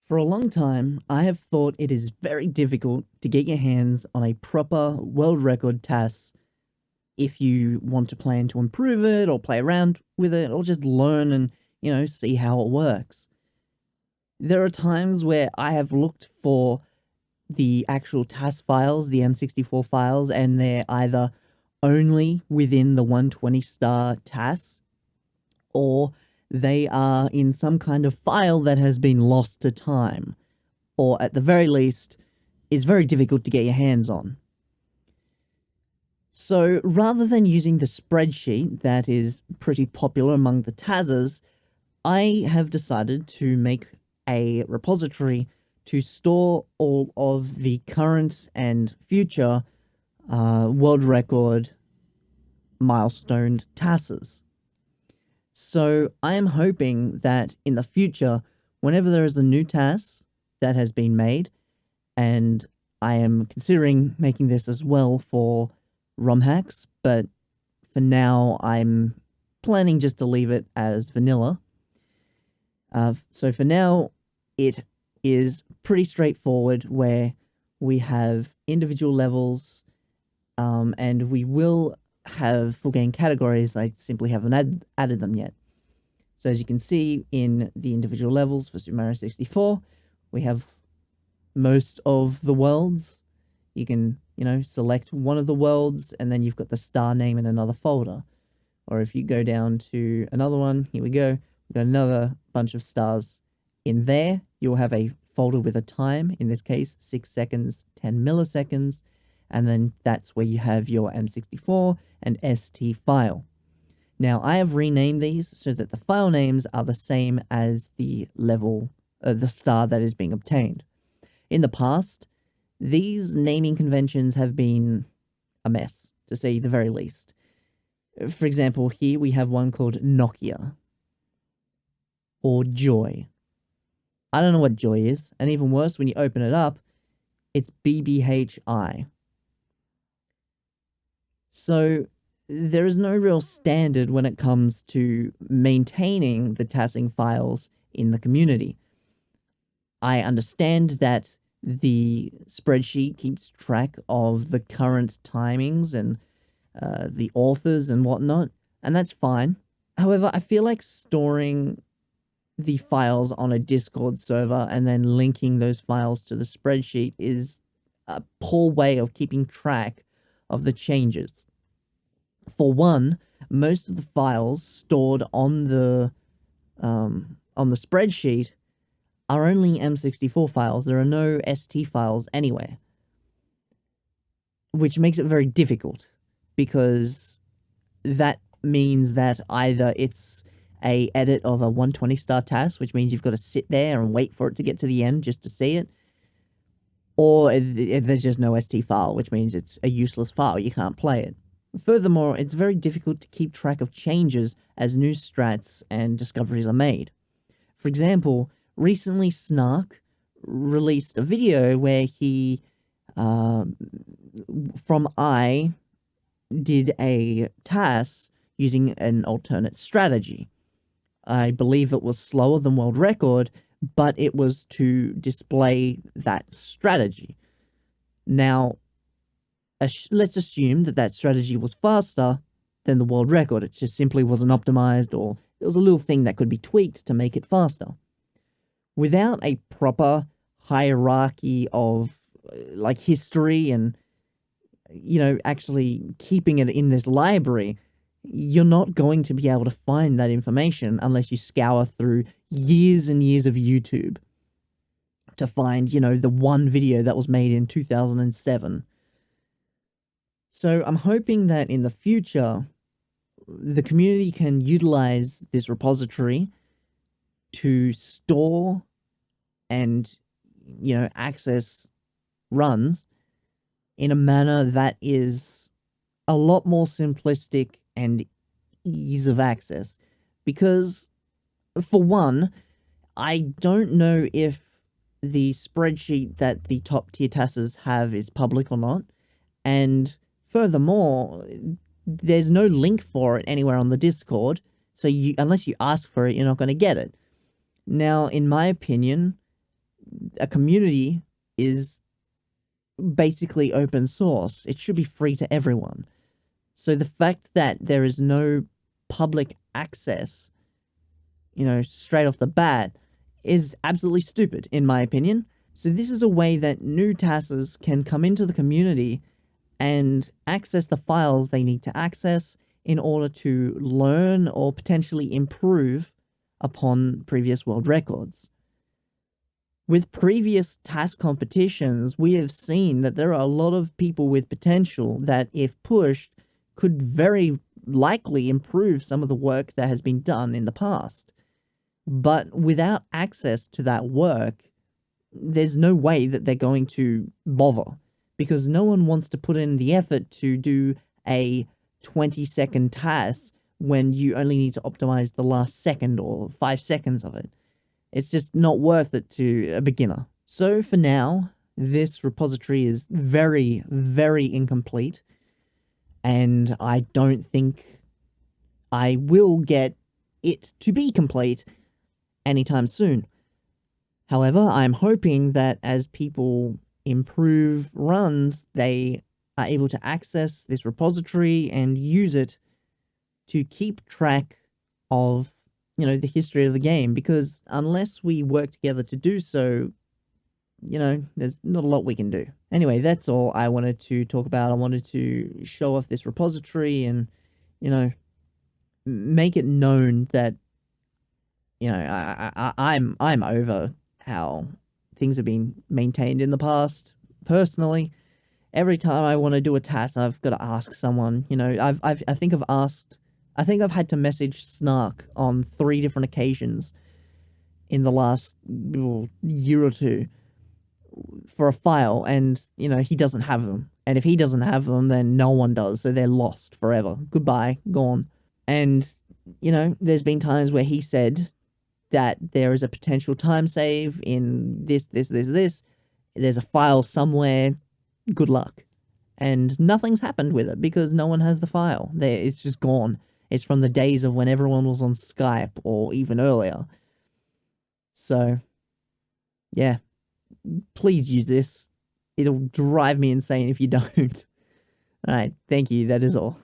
For a long time, I have thought it is very difficult to get your hands on a proper world record TAS if you want to plan to improve it or play around with it or just learn and, see how it works. There are times where I have looked for the actual TAS files, the M64 files, and they're either only within the 120 star TAS or they are in some kind of file that has been lost to time, or at the very least, is very difficult to get your hands on. So rather than using the spreadsheet that is pretty popular among the TASers, I have decided to make a repository to store all of the current and future world record milestoned TASers. So I am hoping that in the future, whenever there is a new TAS that has been made, and I am considering making this as well for ROM hacks, but for now I'm planning just to leave it as vanilla. So for now, it is pretty straightforward where we have individual levels, and we will have full game categories. I simply haven't added them yet. So as you can see in the individual levels for Super Mario 64, we have most of the worlds. You can, select one of the worlds and then you've got the star name in another folder. Or if you go down to another one, here we go, we've got another bunch of stars. In there, you'll have a folder with a time, in this case, 6 seconds, 10 milliseconds, and then that's where you have your M64 and ST file. Now, I have renamed these so that the file names are the same as the level, the star that is being obtained. In the past, these naming conventions have been a mess, to say the very least. For example, here we have one called Nokia or Joy. I don't know what Joy is, and even worse, when you open it up, it's BBHI. So there is no real standard when it comes to maintaining the TASing files in the community. I understand that the spreadsheet keeps track of the current timings and the authors and whatnot, and that's fine. However, I feel like storing the files on a Discord server and then linking those files to the spreadsheet is a poor way of keeping track of the changes. For one, most of the files stored on the spreadsheet are only M64 files. There are no ST files anywhere, which makes it very difficult because that means that either it's a edit of a 120 star TAS, which means you've got to sit there and wait for it to get to the end just to see it, or there's just no ST file, which means it's a useless file. You can't play it. Furthermore, it's very difficult to keep track of changes as new strats and discoveries are made. For example, recently Snark released a video where he, from I, did a TAS using an alternate strategy. I believe it was slower than world record, but it was to display that strategy. Now, let's assume that strategy was faster than the world record. It just simply wasn't optimized, or there was a little thing that could be tweaked to make it faster. Without a proper hierarchy of history and actually keeping it in this library, you're not going to be able to find that information unless you scour through years and years of YouTube to find, the one video that was made in 2007. So I'm hoping that in the future, the community can utilize this repository to store and, access runs in a manner that is a lot more simplistic and ease of access. Because, for one, I don't know if the spreadsheet that the top tier TASers have is public or not, and furthermore, there's no link for it anywhere on the Discord, so unless you ask for it, you're not going to get it. Now, in my opinion, a community is basically open source. It should be free to everyone. So the fact that there is no public access, straight off the bat, is absolutely stupid, in my opinion. So this is a way that new TASers can come into the community and access the files they need to access in order to learn or potentially improve upon previous world records. With previous task competitions, we have seen that there are a lot of people with potential that, if pushed, could very likely improve some of the work that has been done in the past. But without access to that work, there's no way that they're going to bother, because no one wants to put in the effort to do a 20-second task when you only need to optimize the last second or 5 seconds of it. It's just not worth it to a beginner. So for now, this repository is very, very incomplete, and I don't think I will get it to be complete anytime soon. However, I'm hoping that as people improve runs, they are able to access this repository and use it to keep track of, the history of the game, because unless we work together to do so, there's not a lot we can do. Anyway, that's all I wanted to talk about. I wanted to show off this repository and, make it known that, I'm over how things have been maintained in the past. Personally, every time I want to do a task, I've got to ask someone. I think I've had to message Snark on 3 different occasions in the last year or two for a file, and he doesn't have them. And if he doesn't have them, then no one does, so they're lost forever. Goodbye, gone. And there's been times where he said that there is a potential time save in this. There's a file somewhere. Good luck. And nothing's happened with it because no one has the file. It's just gone. It's from the days of when everyone was on Skype or even earlier. So, yeah. Please use this. It'll drive me insane if you don't. Alright, thank you. That is all.